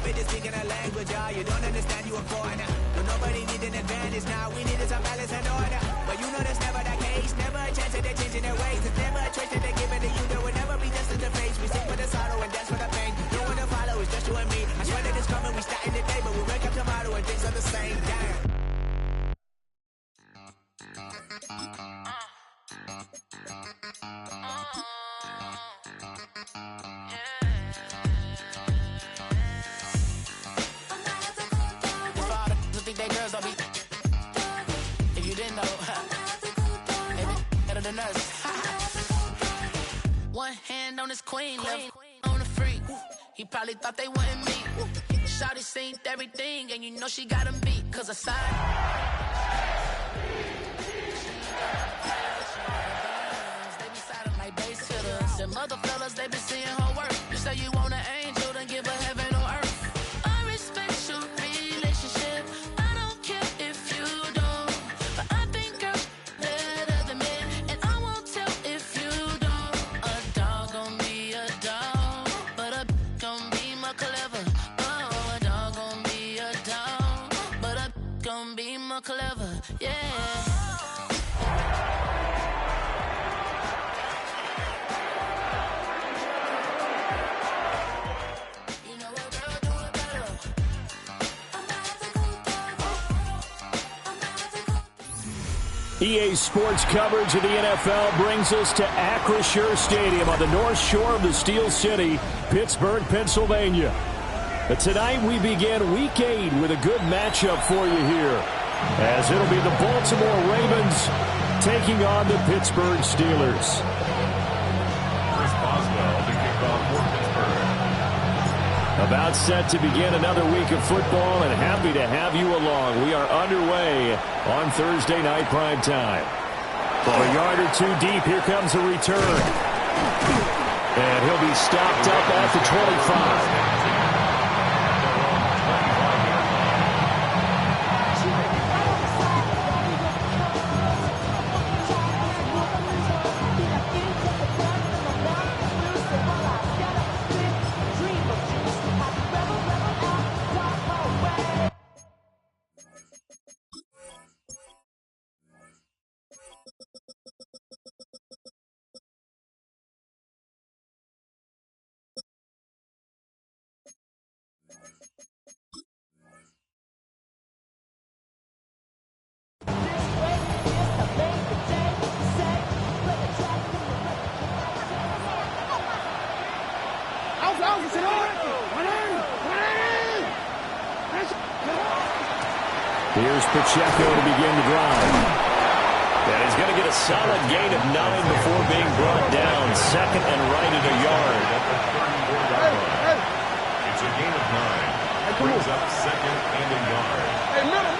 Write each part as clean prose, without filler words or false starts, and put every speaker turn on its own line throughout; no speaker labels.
stupid is speaking a language, you don't understand you are foreigner. But nobody need an advantage now, we need some balance and order. But you know that's never the case, never a chance that they're changing their ways. It's never a choice that they're giving to you, there will never be just in the face. We sing for the sorrow and dance for the pain. No one to follow, it's just you and me. I swear that it's coming, we starting today, but we wake up tomorrow and things are the same. Damn.
If you didn't know, better than us. One hand on his queen, left on the freak. He probably thought they wouldn't meet. Shawty seen everything, and you know she got him beat. Cause aside, they be silent like bass hitters. And mother fellas, they be seeing her work. You say you want an angel, then give her heaven or earth. I respect your relationship. I don't care if you don't. But I think girls better than men. And I won't tell if you don't. A dog gon' be a dog, but a gon' be more clever. Oh, a dog gon' be a dog, but a gon' be more clever. Yeah.
EA Sports coverage of the NFL brings us to Acrisure Stadium on the north shore of the Steel City, Pittsburgh, Pennsylvania. But tonight we begin Week 8 with a good matchup for you here, as it'll be the Baltimore Ravens taking on the Pittsburgh Steelers.
Chris Boswell to kick off for Pittsburgh.
About set to begin another week of football, and happy to have you along. We are underway on Thursday night prime time. A yard or two deep, here comes a return. And he'll be stopped up at the 25. Here's Pacheco to begin the drive. And he's going to get a solid gain of 9 before being brought down. Second and right at a yard.
It's a gain of 9. Brings up second and a yard.
Hey, middle.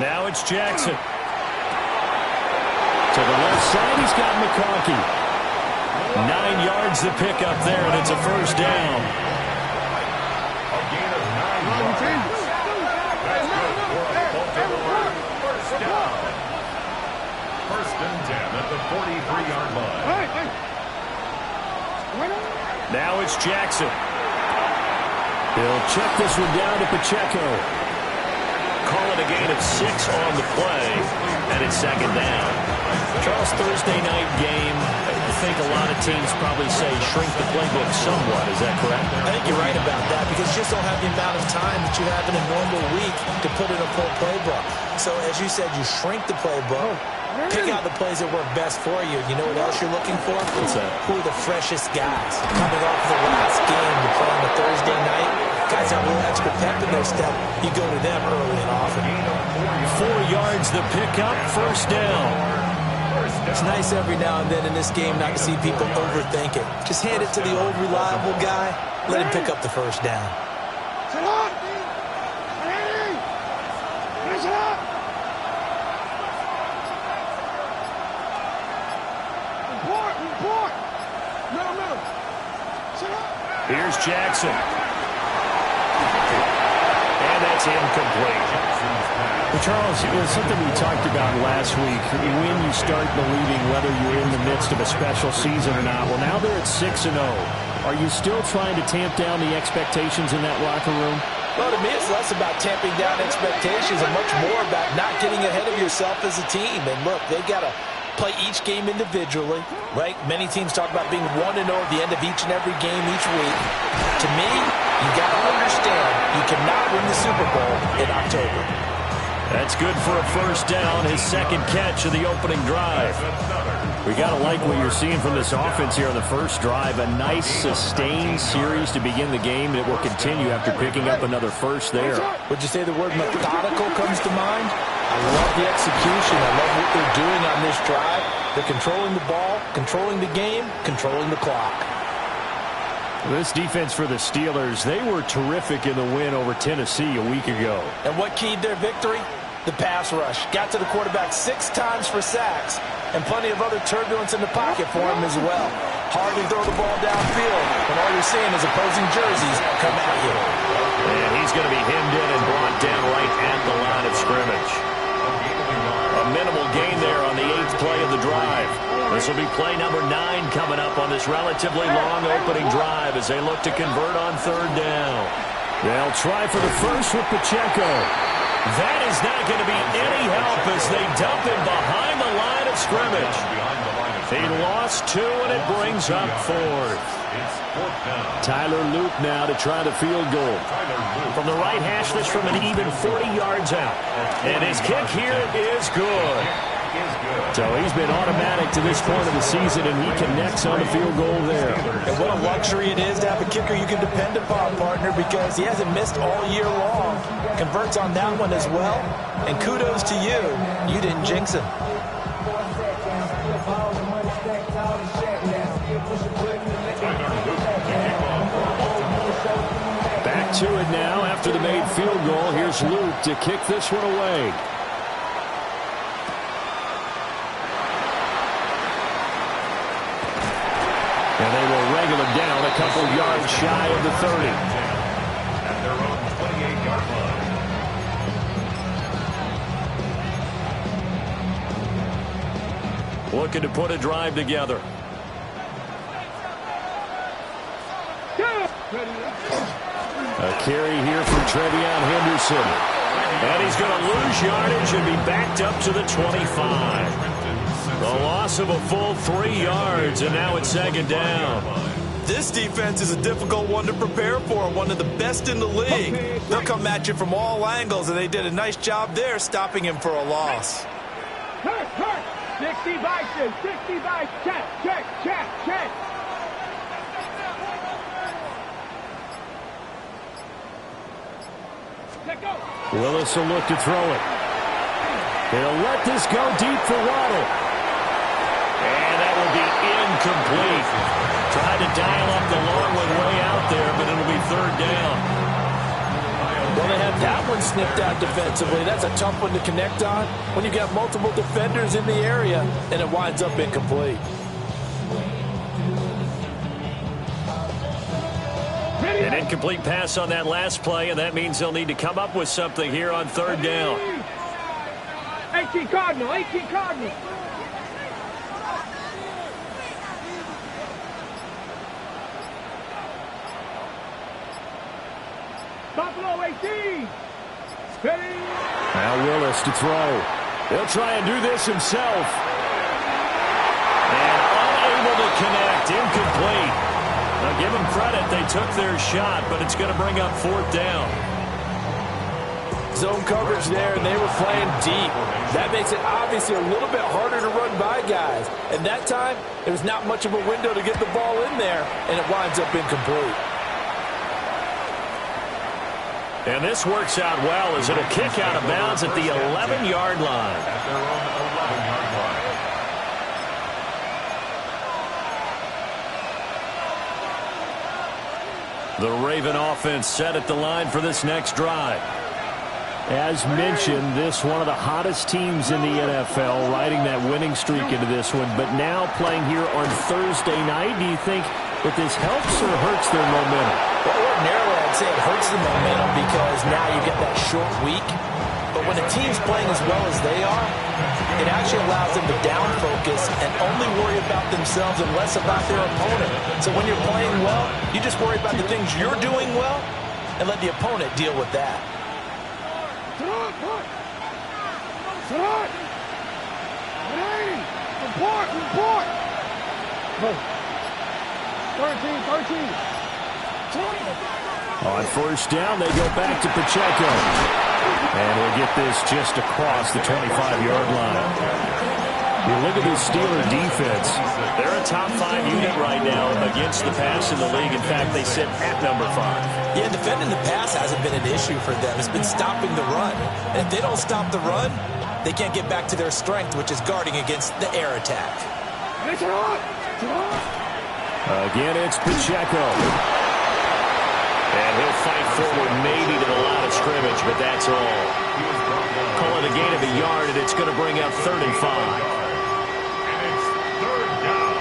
Now it's Jackson. To the left side, he's got McConkey. 9 yards to pick up there, and it's a first down.
A gain of 9 yards. That's good for a Baltimore first down. First and 10 at the 43-yard line.
Now it's Jackson. He'll check this one down to Pacheco. Call it a gain of 6 on the play, and it's second down. Charles, Thursday night game, I think a lot of teams probably say shrink the playbook somewhat. Is that correct?
I think you're right about that, because you just don't have the amount of time that you have in a normal week to put in a full playbook. So, as you said, you shrink the playbook, pick out the plays that work best for you. You know what else you're looking for?
What's that?
Who are the freshest guys? Coming off the last game to play on a Thursday night, guys have a little extra pep in their step. You go to them early and often.
4 yards the pickup, first down.
It's nice every now and then in this game not to see people overthink it. Just hand it to the old reliable guy, let him pick up the first down.
Here's Jackson. And that's incomplete. Well, Charles, it was something we talked about last week. When you start believing whether you're in the midst of a special season or not. Well, now they're at 6-0. Are you still trying to tamp down the expectations in that locker room?
Well, to me, it's less about tamping down expectations and much more about not getting ahead of yourself as a team. And look, they've got to play each game individually, right? Many teams talk about being 1-0 at the end of each and every game each week. To me, you got to understand you cannot win the Super Bowl in October.
That's good for a first down, his second catch of the opening drive. We got to like what you're seeing from this offense here on the first drive. A nice, sustained series to begin the game, and it will continue after picking up another first there.
Would you say the word methodical comes to mind? I love the execution. I love what they're doing on this drive. They're controlling the ball, controlling the game, controlling the clock.
This defense for the Steelers, they were terrific in the win over Tennessee a week ago.
And what keyed their victory? The pass rush. Got to the quarterback 6 times for sacks, and plenty of other turbulence in the pocket for him as well. Hard to throw the ball downfield when all you're seeing is opposing jerseys come at you.
And he's going to be hemmed in and brought down right at the line of scrimmage. A minimal gain there on the 8th play of the drive. This will be play number 9 coming up on this relatively long opening drive as they look to convert on 3rd down. They'll try for the first with Pacheco. That is not going to be any help as they dump him behind the line of scrimmage. He lost 2, and it brings up 4th. Tyler Luke now to try the field goal. From the right hash, this from an even 40 yards out. And his kick here is good. So he's been automatic to this point of the season, and he connects on the field goal there.
And what a luxury it is to have a kicker you can depend upon, partner, because he hasn't missed all year long. Converts on that one as well. And kudos to you. You didn't jinx him.
Back to it now after the made field goal. Here's Luke to kick this one away. And they will regular down a couple yards shy of the 30.
At their own 28-yard line.
Looking to put a drive together. A carry here from Trevion Henderson. And he's going to lose yardage and be backed up to the 25. The loss of a full 3 yards, and now it's 2nd down.
This defense is a difficult one to prepare for, one of the best in the league. They'll come at you from all angles, and they did a nice job there stopping him for a loss.
60 Bison, 60 Bison, check.
Willis will look to throw it. They'll let this go deep for Waddle. And that will be incomplete. Tried to dial up the long one way out there, but it'll be 3rd down.
Well, they have that one snipped out defensively. That's a tough one to connect on when you've got multiple defenders in the area, and it winds up incomplete.
An incomplete pass on that last play, and that means they'll need to come up with something here on 3rd down.
18 Cardinal. Buffalo 18. Spinning.
Now Willis to throw. He'll try and do this himself. And unable to connect. Incomplete. Now give them credit. They took their shot, but it's going to bring up 4th down.
Zone coverage there, and they were playing deep. That makes it obviously a little bit harder to run by guys. And that time, there was not much of a window to get the ball in there, and it winds up incomplete.
And this works out well as it'll kick out of bounds at the 11-yard line.
At their own 11-yard line.
The Raven offense set at the line for this next drive. As mentioned, this one of the hottest teams in the NFL, riding that winning streak into this one, but now playing here on Thursday night. Do you think that this helps or hurts their momentum?
Well, ordinarily, I'd say it hurts the momentum because now you get that short week. But when a team's playing as well as they are, it actually allows them to down focus and only worry about themselves and less about their opponent. So when you're playing well, you just worry about the things you're doing well and let the opponent deal with that.
Report! 13.
On first down, they go back to Pacheco. And we'll get this just across the 25-yard line. You look at this Steeler defense. They're a top 5 unit right now against the pass in the league. In fact, they sit at number 5.
Yeah, defending the pass hasn't been an issue for them. It's been stopping the run. And if they don't stop the run, they can't get back to their strength, which is guarding against the air attack.
Again, it's Pacheco. And he'll fight forward maybe to the line of scrimmage, but that's all. Call it a gain of a yard, and it's going to bring up 3rd and 5.
And it's 3rd down.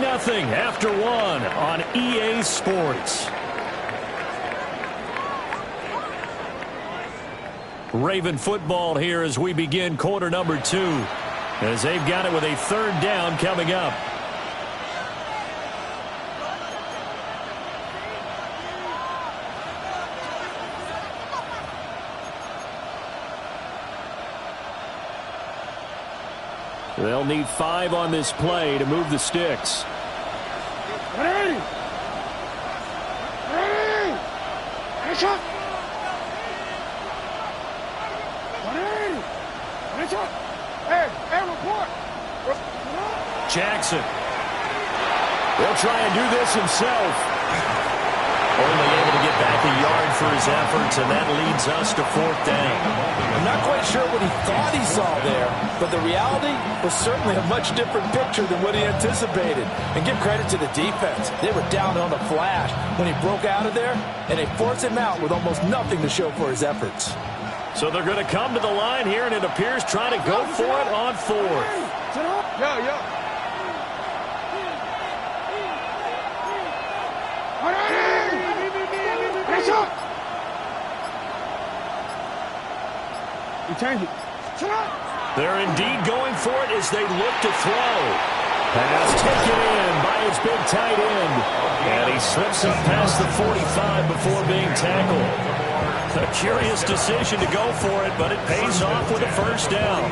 Nothing after 1 on EA Sports. Raven football here as we begin quarter number 2, as they've got it with a 3rd down coming up. They'll need 5 on this play to move the sticks.
Ready! Heads up! Heads up! Hey, report!
Jackson. He'll try and do this himself. Only able to get back a yard for his efforts, and that leads us to 4th down.
I'm not quite sure what he thought he saw there, but the reality was certainly a much different picture than what he anticipated. And give credit to the defense. They were down on the flash when he broke out of there, and they forced him out with almost nothing to show for his efforts.
So they're going to come to the line here, and it appears trying to go for it on 4th.
Yeah. You change it.
They're indeed going for it as they look to throw. Pass taken in by his big tight end. And he slips up past the 45 before being tackled. A curious decision to go for it, but it pays off with a 1st down.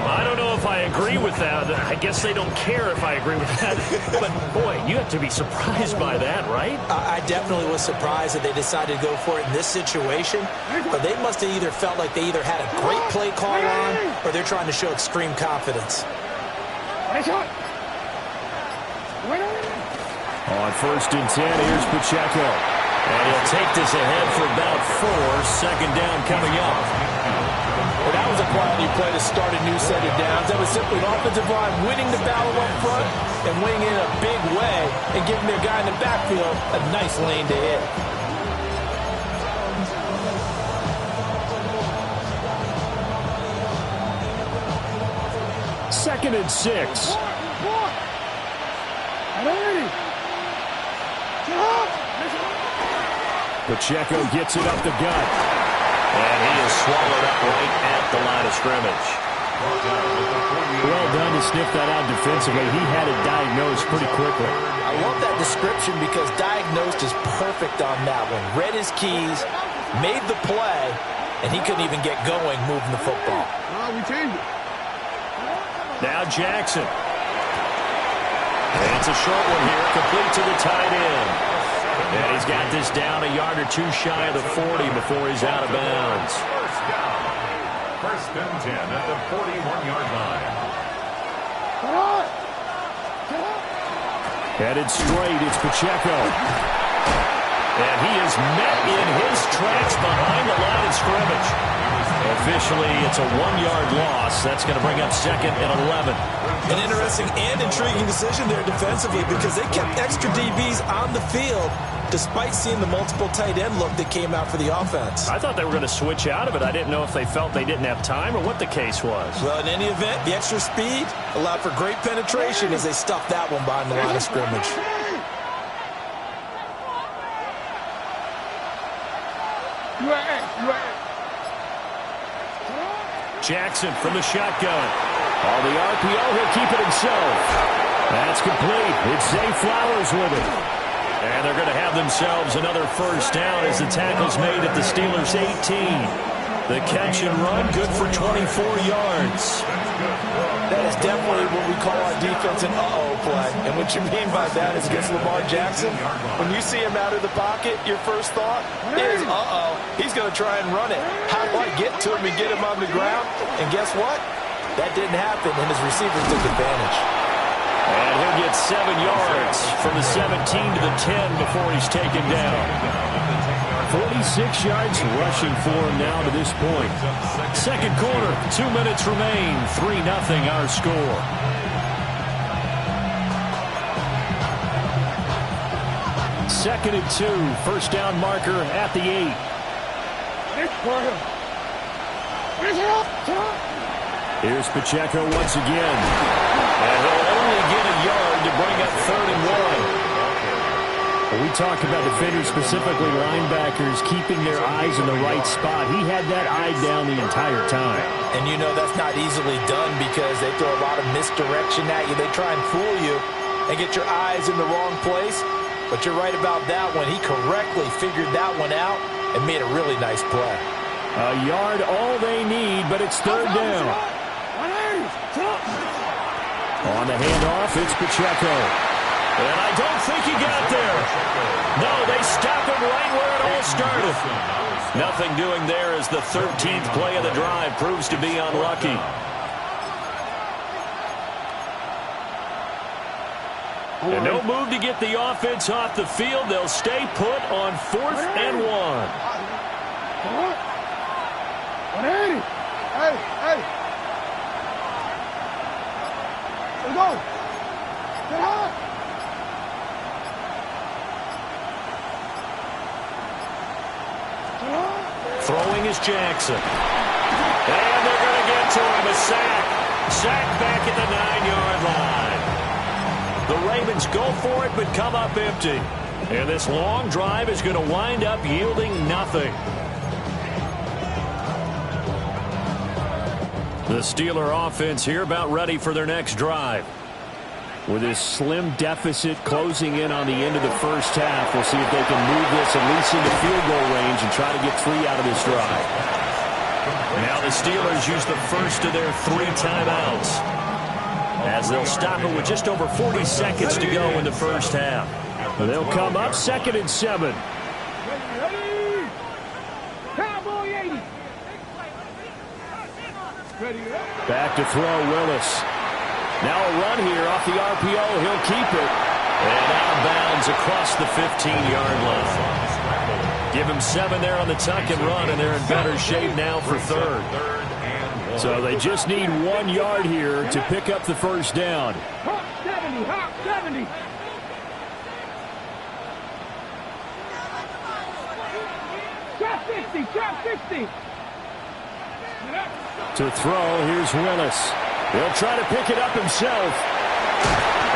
I don't know if I agree with that. I guess they don't care if I agree with that. But, boy, you have to be surprised by that, right?
I definitely was surprised that they decided to go for it in this situation. But they must have either felt like they either had a great play call on or they're trying to show extreme confidence.
On 1st and 10, here's Pacheco. And he'll take this ahead for about 4. 2nd down coming up.
Well, that was a quality play to start a new set of downs. That was simply the offensive line winning the battle up front and winning in a big way and giving their guy in the backfield a nice lane to hit.
2nd and 6. Pacheco gets it up the gut. And he is swallowed up right at the line of scrimmage. Well done to sniff that out defensively. He had it diagnosed pretty quickly.
I love that description because diagnosed is perfect on that one. Read his keys, made the play, and he couldn't even get going moving the football.
We changed it.
Now Jackson. And it's a short one here, complete to the tight end. And he's got this down a yard or 2 shy of the 40 before he's out of bounds.
1st and 10 at the 41-yard line.
Headed straight, it's Pacheco. And he is met in his tracks behind the line of scrimmage. Officially, it's a 1-yard loss. That's going to bring up 2nd and 11.
An interesting and intriguing decision there defensively because they kept extra DBs on the field despite seeing the multiple tight end look that came out for the offense.
I thought they were going to switch out of it. I didn't know if they felt they didn't have time or what the case was.
Well, in any event, the extra speed allowed for great penetration as they stuffed that one behind the line of scrimmage.
Jackson from the shotgun. On the RPO, he'll keep it himself. That's complete. It's Zay Flowers with it. And they're going to have themselves another first down as the tackle's made at the Steelers' 18. The catch and run, good for 24 yards.
That is definitely what we call our defense an uh-oh play. And what you mean by that is against Lamar Jackson, when you see him out of the pocket, your first thought is, uh-oh, he's going to try and run it. How do I get to him and get him on the ground? And guess what? That didn't happen, and his receivers took advantage.
And he'll get 7 yards from the 17 to the 10 before he's taken down. 46 yards rushing for him now to this point. Second quarter, 2 minutes remain. 3-0 our score. Second and 2. First down marker at the 8. Here's Pacheco once again. And he'll only get a yard to bring up 3rd and 1. We talk about defenders, specifically linebackers, keeping their eyes in the right spot. He had that eye down the entire time.
And you know that's not easily done because they throw a lot of misdirection at you. They try and fool you and get your eyes in the wrong place. But you're right about that one. He correctly figured that one out and made a really nice play.
A yard all they need, but it's 3rd down. On the handoff, it's Pacheco. And I don't think he got there. No, they stop him right where it all started. Nothing doing there as the 13th play of the drive proves to be unlucky. And no move to get the offense off the field. They'll stay put on 4th and 1.
Hey. Let's go. Get high.
Throwing is Jackson. And they're going to get to him. A sack. Sack back at the 9-yard line. The Ravens go for it but come up empty. And this long drive is going to wind up yielding nothing. The Steeler offense here about ready for their next drive. With this slim deficit closing in on the end of the first half, we'll see if they can move this at least into field goal range and try to get 3 out of this drive. Now the Steelers use the first of their 3 timeouts, as they'll stop it with just over 40 seconds to go in the first half. They'll come up 2nd and 7. Back to throw, Willis. Now a run here off the RPO. He'll keep it. And out of bounds across the 15-yard line. Give him 7 there on the tuck and run, and they're in better shape now for 3rd. So they just need 1 yard here to pick up the first down.
Hop 70. Drop 60.
To throw, here's Willis. He'll try to pick it up himself.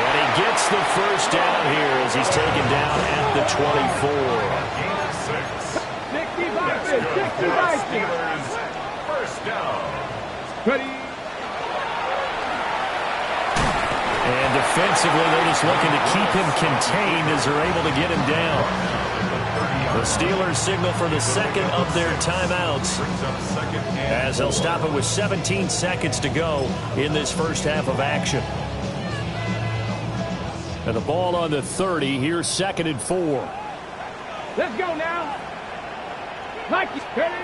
And he gets the first down here as he's taken down at the 24.
65.
First down.
Ready.
And defensively, they're just looking to keep him contained as they're able to get him down. The Steelers signal for the 2nd of their timeouts, as they'll stop it with 17 seconds to go in this first half of action. And the ball on the 30. Here's 2nd and 4.
Let's go now. Like it.
And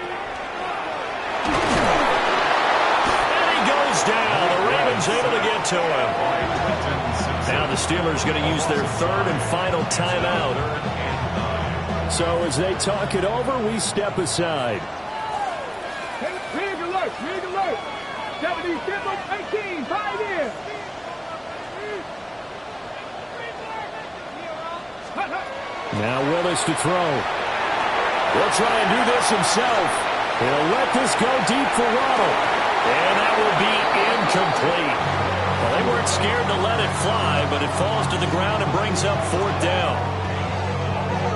he goes down. The Ravens able to get to him. Now the Steelers going to use their 3rd and final timeout. So as they talk it over, we step aside.
Rig alert. 70, 18, 5 in.
Now Willis to throw. He'll try and do this himself. He'll let this go deep for Waddle. And that will be incomplete. Well, they weren't scared to let it fly, but it falls to the ground and brings up 4th down.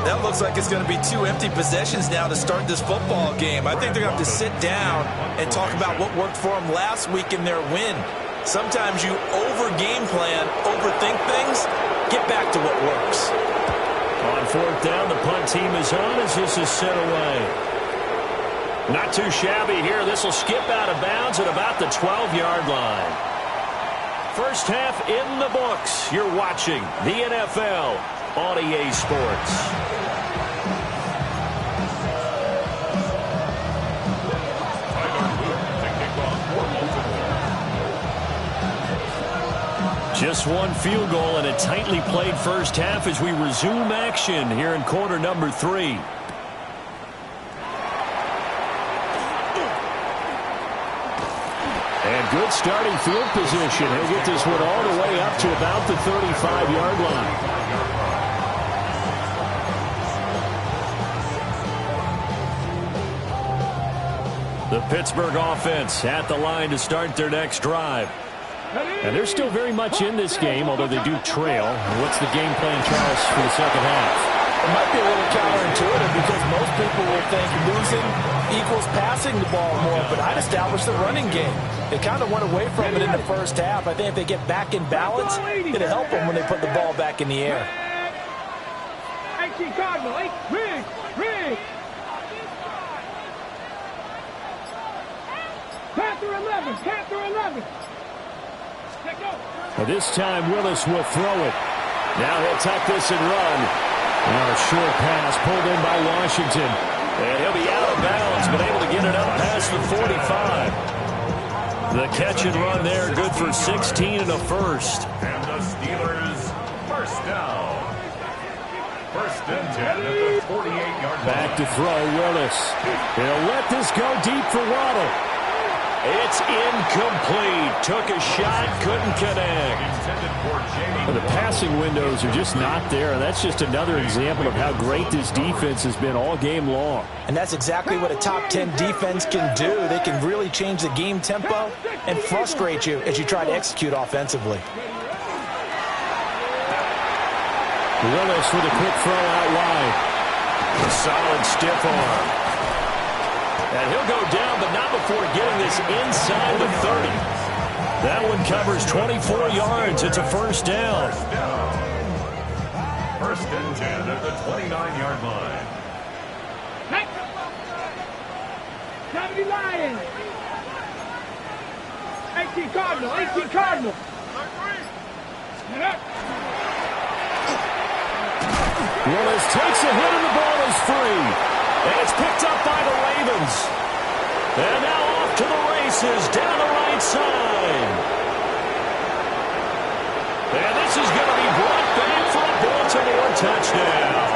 That looks like it's going to be 2 empty possessions now to start this football game. I think they're going to have to sit down and talk about what worked for them last week in their win. Sometimes you over-game plan, overthink things, get back to what works.
On 4th down, the punt team is on as this is set away. Not too shabby here. This will skip out of bounds at about the 12-yard line. First half in the books. You're watching the NFL on EA Sports. Just one field goal and a tightly played first half as we resume action here in quarter number 3. And good starting field position. He'll get this one all the way up to about the 35-yard line. The Pittsburgh offense at the line to start their next drive. And they're still very much in this game, although they do trail. What's the game plan, Charles, for the second half?
It might be a little counterintuitive because most people will think losing equals passing the ball more, but I'd establish the running game. They kind of went away from it in the first half. I think if they get back in balance, it'll help them when they put the ball back in the air.
Cardinal, Rig. Panther 11.
But this time Willis will throw it. Now he'll tuck this and run. Now a short pass pulled in by Washington. And he'll be out of bounds, but able to get it up past the 45. The catch and run there, good for 16 and a first.
And the Steelers, first down. 1st and 10 at the 48-yard line.
Back to throw, Willis. He'll let this go deep for Waddle. It's incomplete. Took a shot, couldn't connect. Well, the passing windows are just not there. That's just another example of how great this defense has been all game long.
And that's exactly what a top 10 defense can do. They can really change the game tempo and frustrate you as you try to execute offensively.
Willis with a quick throw out wide. A solid stiff arm. And he'll go down, but not before getting this inside the 30. That one covers 24 yards. It's a first down.
1st and 10 at the 29-yard line.
70 Lions. 18 Cardinal.
Willis takes a hit and the ball is free. And it's picked up by the Ravens. And now off to the races down the right side. And this is going to be brought back for a Baltimore touchdown.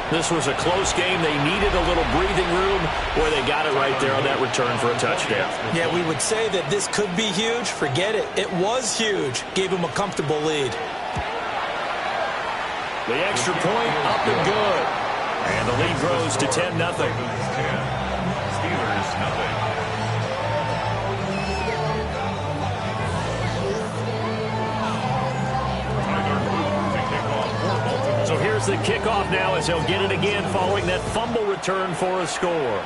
This was a close game. They needed a little breathing room. Boy, they got it right there on that return for a touchdown.
Yeah, we would say that this could be huge. Forget it. It was huge. Gave them a comfortable lead.
The extra point up and good. And the lead grows to 10-0.
Steelers, nothing.
So here's the kickoff now as he'll get it again following that fumble return for a score.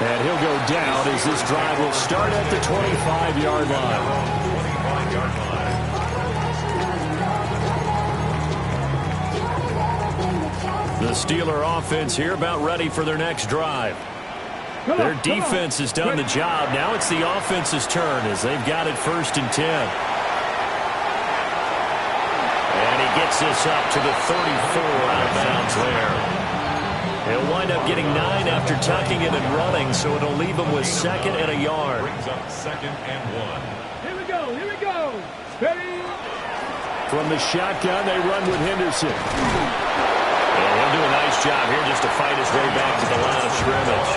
And he'll go down as this drive will start at the 25-yard line. The Steeler offense here about ready for their next drive. Their defense has done the job. Now it's the offense's turn as they've got it 1st and 10. And he gets this up to the 34 out of bounds there. He'll wind up getting 9 after tucking it and running, so it'll leave him with 2nd and a yard.
Brings up 2nd and 1.
Here we go. Ready?
From the shotgun, they run with Henderson. And he'll do a nice job here just to fight his way back to the line of scrimmage.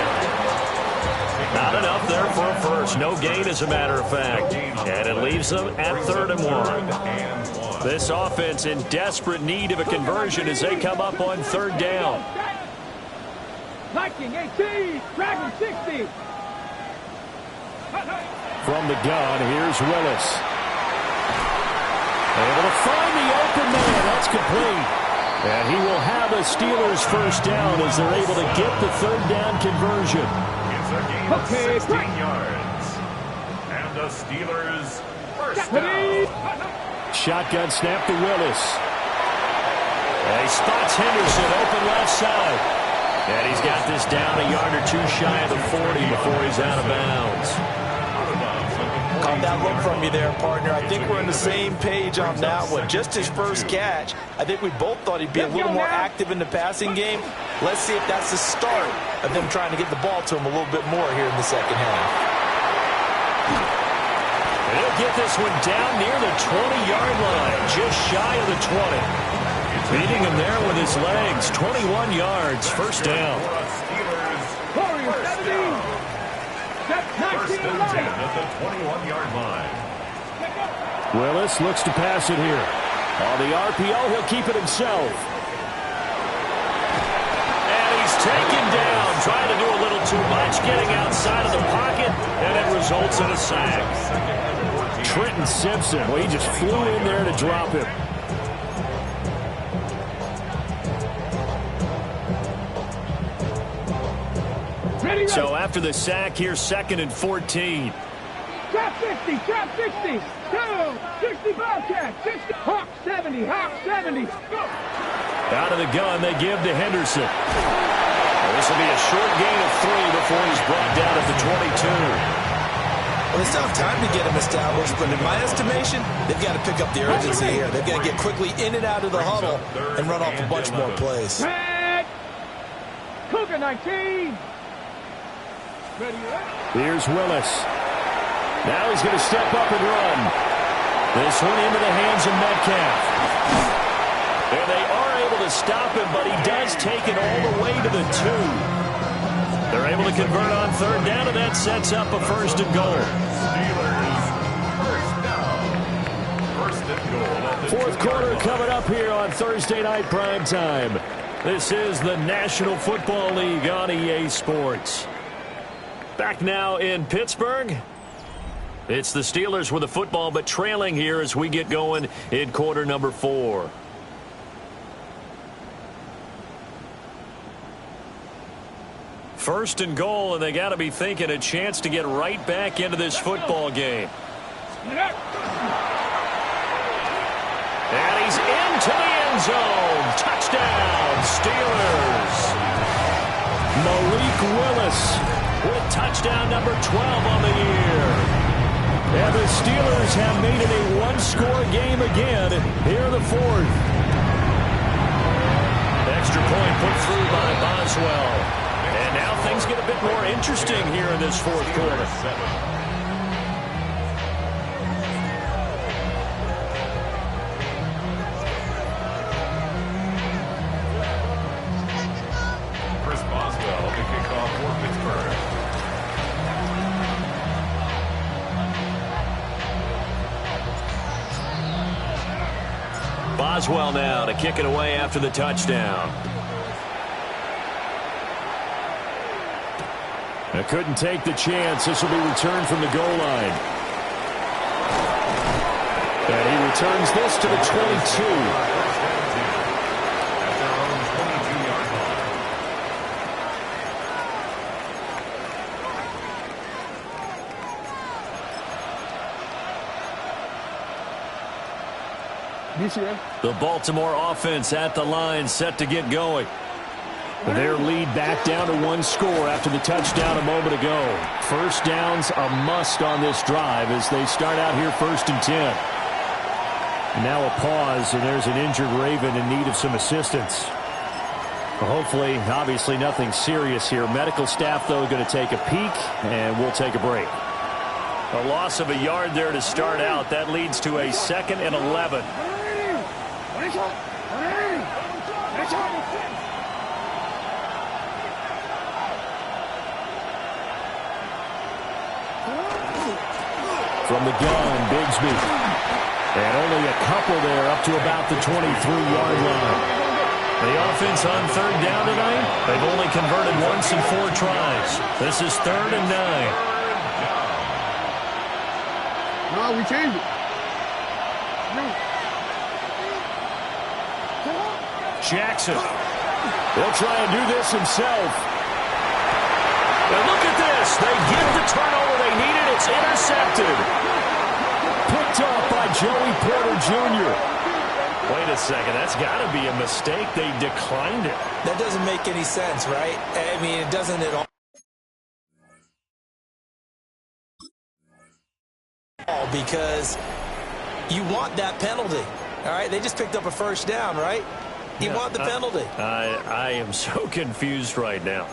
Now Not enough there for a first. No gain, as a matter of fact. And it leaves them at 3rd and 1. This offense in desperate need of a conversion as they come up on 3rd down.
Viking 18, Dragon 60.
From the gun, here's Willis. Able to find the open man. That's complete. And he will have a Steelers first down as they're able to get the 3rd down conversion.
It's a gain of 16 yards. And the Steelers first down.
Shotgun snap to Willis. And he spots Henderson open left side. And he's got this down a yard or two shy of the 40 before he's out of bounds.
Caught that look from you there, partner. I think we're on the same page on that one. Just his first catch. I think we both thought he'd be a little more active in the passing game. Let's see if that's the start of them trying to get the ball to him a little bit more here in the second half.
And he'll get this one down near the 20-yard line, just shy of the 20. Beating him there with his legs, 21 yards, first down.
Warriors 17.
First and 10 at the 21-yard line.
Willis looks to pass it here. On the RPO, he'll keep it himself. And he's taken down, trying to do a little too much, getting outside of the pocket, and it results in a sack. Trenton Simpson, well, he just flew in there to drop him. So after the sack, here's 2nd and 14.
Trap 50, trap 60, 60 Bobcat, 60, Hawk 70, Hawk 70. Go.
Out of the gun, they give to Henderson. This will be a short gain of 3 before he's brought down at the 22.
Well, they still have time to get him established, but in my estimation, they've got to pick up the urgency here. They've got to get quickly in and out of the huddle and run off a bunch more plays.
Red. Cougar 19. Ready,
here's Willis. Now he's going to step up and run. This one into the hands of Metcalf. And they are able to stop him, but he does take it all the way to the 2. They're able to convert on 3rd down, and that sets up a 1st and goal.
Steelers, first and goal at the
4th quarter coming up here on Thursday Night Primetime. This is the National Football League on EA Sports. Back now in Pittsburgh. It's the Steelers with the football, but trailing here as we get going in quarter number 4. First and goal, and they got to be thinking a chance to get right back into this football game. And he's into the end zone. Touchdown, Steelers. Malik Willis with touchdown number 12 on the year. And the Steelers have made it a one-score game again here in the 4th. Extra point put through by Boswell. And now things get a bit more interesting here in this 4th quarter.
Chris Boswell, the kickoff for Pittsburgh.
Boswell now to kick it away after the touchdown. I couldn't take the chance. This will be returned from the goal line. And he returns this to the 22.
At their own 22-yard line.
The Baltimore offense at the line, set to get going. Their lead back down to 1 score after the touchdown a moment ago. First down's a must on this drive as they start out here 1st and 10. Now a pause, and there's an injured Raven in need of some assistance. Hopefully, obviously nothing serious here. Medical staff, though, going to take a peek, and we'll take a break. A loss of a yard there to start out. That leads to a 2nd and 11. From the gun, Bigsby. And only a couple there up to about the 23-yard line.
The offense on third down tonight, they've only converted once in 4 tries. This is 3rd and 9.
No, we changed it.
Jackson. He'll try and do this himself.
And look at this. They get the turnover they needed. It's intercepted.
Picked off by Joey Porter Jr.
Wait a second. That's got to be a mistake. They declined it.
That doesn't make any sense, right? I mean, it doesn't at all. Because you want that penalty. All right? They just picked up a first down, right? You want the penalty.
I am so confused right now.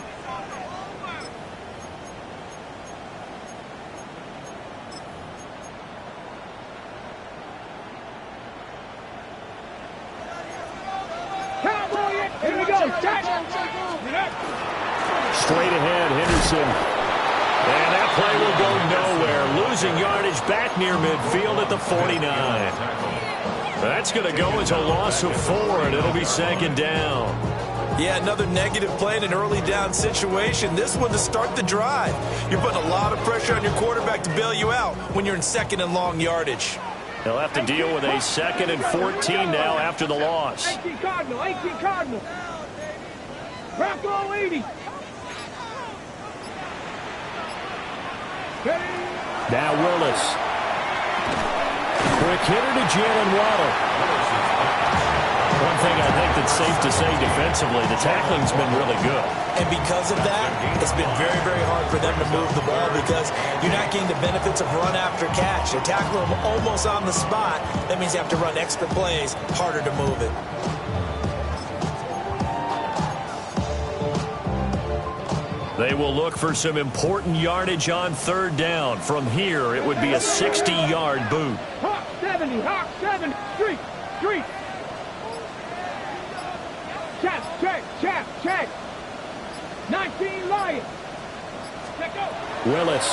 Here we go.
Straight ahead, Henderson.
And that play will go nowhere. Losing yardage back near midfield at the 49. That's going to go as a loss of 4, and it'll be 2nd down.
Yeah, another negative play in an early down situation. This one to start the drive. You're putting a lot of pressure on your quarterback to bail you out when you're in 2nd and long yardage.
They'll have to deal with a 2nd and 14 now after the loss.
18 Cardinal, 18 Cardinal. Bronco 80.
Now Willis. Quick hitter to Jalen Waddle.
One thing I think that's safe to say defensively, the tackling's been really good.
And because of that, it's been very, very hard for them to move the ball because you're not getting the benefits of run after catch. They're tackling them almost on the spot. That means you have to run extra plays, harder to move it.
They will look for some important yardage on 3rd down. From here, it would be a 60-yard boot.
Hawk 70, Hawk 70. Street. Check. 19 Lions. Check out.
Willis.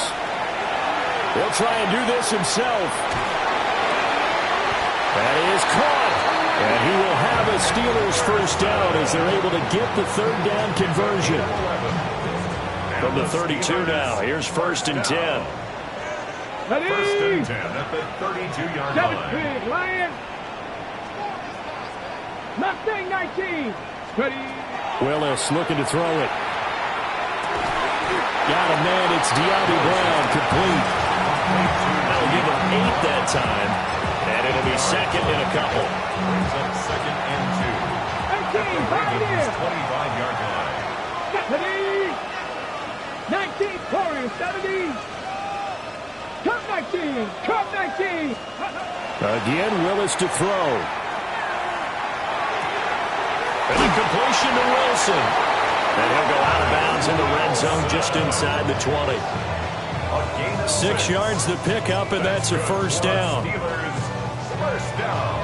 He'll try and do this himself. That is caught. And he will have a Steelers first down as they're able to get the 3rd down conversion.
From the 32 now, here's 1st and 10.
1st and 10 at the 32-yard line.
Lions. Mustang 19. Ready.
Willis looking to throw it. Got a man. It's De'Ami Brown complete.
They'll give him 8 that time, and it'll be 2nd and a couple.
Brings up 2nd and 2.
18, right here.
25-yard line.
19, Warriors 70. Cup 19.
Again, Willis to throw.
And a completion to Wilson. And he'll go out of bounds in the red zone just inside the 20. 6 yards to pick up, and that's a first down.
First down.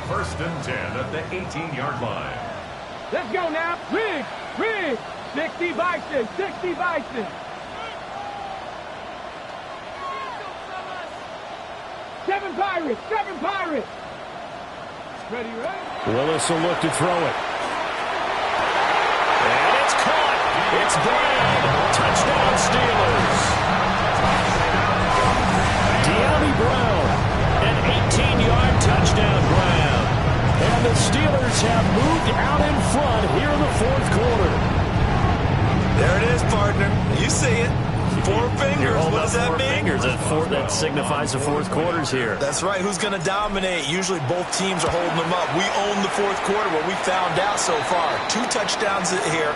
1st and 10 at the 18-yard line.
Let's go now. Rig. 60 Bison. 7 Pirates. Ready.
Willis will look to throw it.
And it's caught. It's Brown. Touchdown Steelers.
De'Ami Brown. An 18-yard touchdown Brown. And the Steelers have moved out in front here in the 4th quarter.
There it is, partner. You see it. 4 fingers. What does that mean?
Fingers. That signifies the 4th quarter's here.
That's right. Who's going to dominate? Usually both teams are holding them up. We own the 4th quarter, what we found out so far. 2 touchdowns here,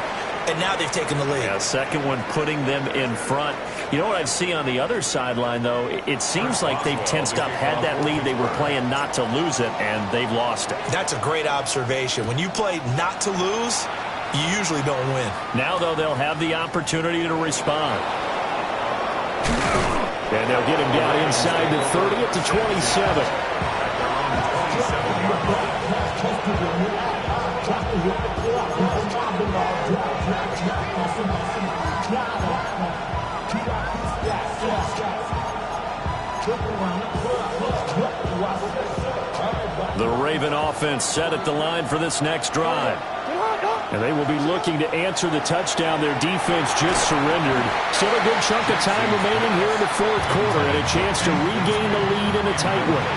and now they've taken the lead.
Yeah, second one putting them in front. You know what I see on the other sideline, though? It seems like they've tensed up, had that lead. They were playing not to lose it, and they've lost it.
That's a great observation. When you play not to lose, you usually don't win.
Now, though, they'll have the opportunity to respond.
And they'll get him down inside the 30 at the 27.
The Raven offense set at the line for this next drive. And they will be looking to answer the touchdown their defense just surrendered. Still a good chunk of time remaining here in the fourth quarter and a chance to regain the lead in a tight way.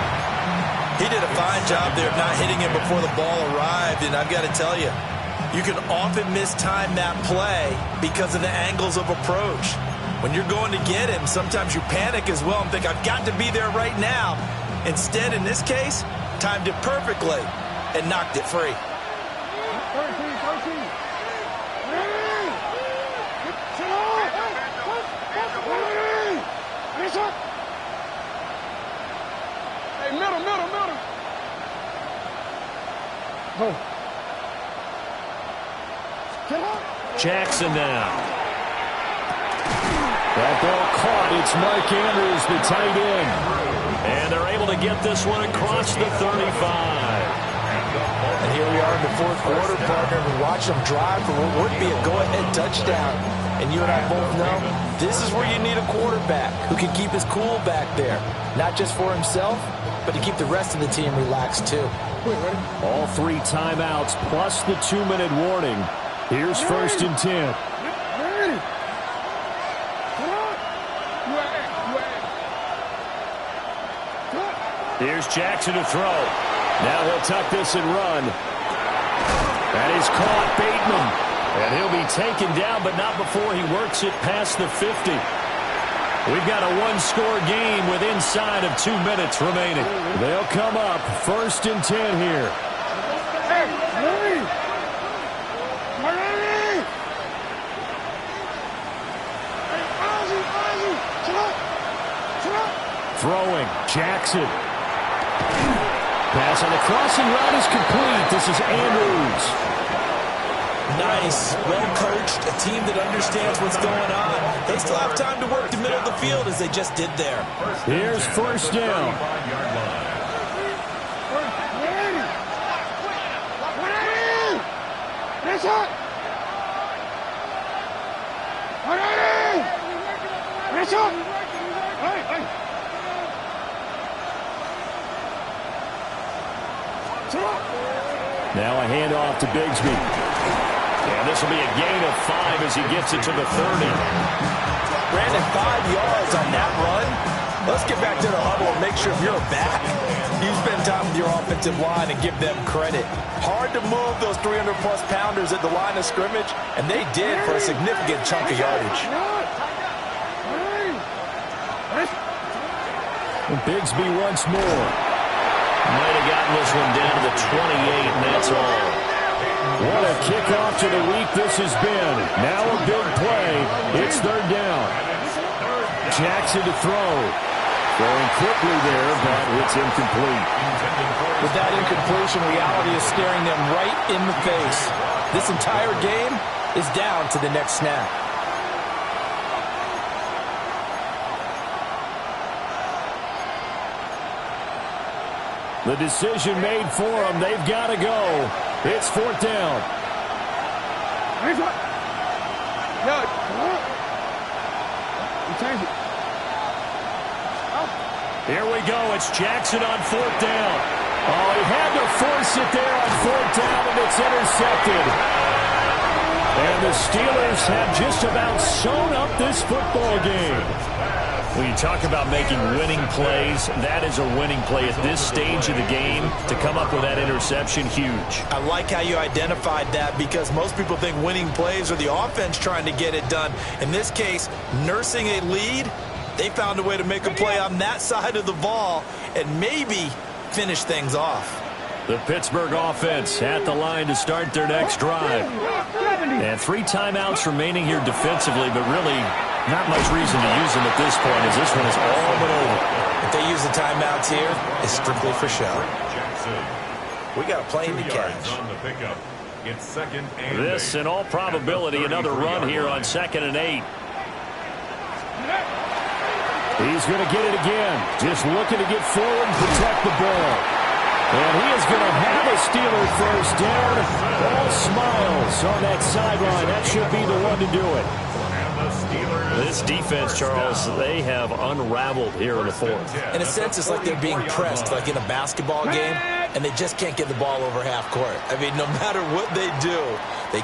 He did a fine job there of not hitting him before the ball arrived, and I've got to tell you, you can often mistime that play because of the angles of approach. When you're going to get him, sometimes you panic as well and think, I've got to be there right now. Instead, in this case, timed it perfectly and knocked it free.
13. Hey, middle. Go.
Jackson now. That ball caught. It's Mark Andrews, the tight end. And they're able to get this one across the 35.
And here we are in the fourth quarter, partner. We watch them drive for what would be a go-ahead touchdown. And you and I both know this is where you need a quarterback who can keep his cool back there. Not just for himself, but to keep the rest of the team relaxed too.
All 3 timeouts plus the 2-minute warning. Here's 1st and 10.
Here's Jackson to throw. Now he'll tuck this and run. That is caught, Bateman. And he'll be taken down, but not before he works it past the 50. We've got a 1-score game with inside of 2 minutes remaining.
They'll come up 1st and 10 here. Throwing, Jackson. Pass on the crossing route is complete. This is Andrews.
Nice, well-coached, a team that understands what's going on. They still have time to work the middle of the field as they just did there.
Here's 1st down. Now a handoff to Bigsby.
And this will be a gain of 5 as he gets it to the 30.
Brandon, 5 yards on that run. Let's get back to the huddle and make sure you're back. You spend time with your offensive line and give them credit. Hard to move those 300-plus pounders at the line of scrimmage, and they did for a significant chunk of yardage.
And Bigsby once more.
Might have gotten this one down to the 28, and that's all.
What a kickoff to the week this has been. Now a big play. It's 3rd down. Jackson to throw. Throwing quickly there, but it's incomplete.
With that incompletion, reality is staring them right in the face. This entire game is down to the next snap.
The decision made for them. They've got to go. It's 4th down.
Here we go. It's Jackson on 4th down.
Oh, he had to force it there on 4th down, and it's intercepted. And the Steelers have just about sewn up this football game.
When you talk about making winning plays, that is a winning play at this stage of the game. To come up with that interception, huge.
I like how you identified that because most people think winning plays are the offense trying to get it done. In this case, nursing a lead, they found a way to make a play on that side of the ball and maybe finish things off.
The Pittsburgh offense at the line to start their next drive. And 3 timeouts remaining here defensively, but really not much reason to use them at this point as this one is all but over.
If they use the timeouts here, it's strictly for show. We got a plane to catch.
This, in all probability, another run here on 2nd and 8.
He's going to get it again. Just looking to get forward and protect the ball. And he is going to have a Steeler first down. All smiles on that sideline. That should be the one to do it.
This defense, Charles, they have unraveled here in the fourth.
In a sense, it's like they're being pressed, like in a basketball game, and they just can't get the ball over half court. I mean, no matter what they do, they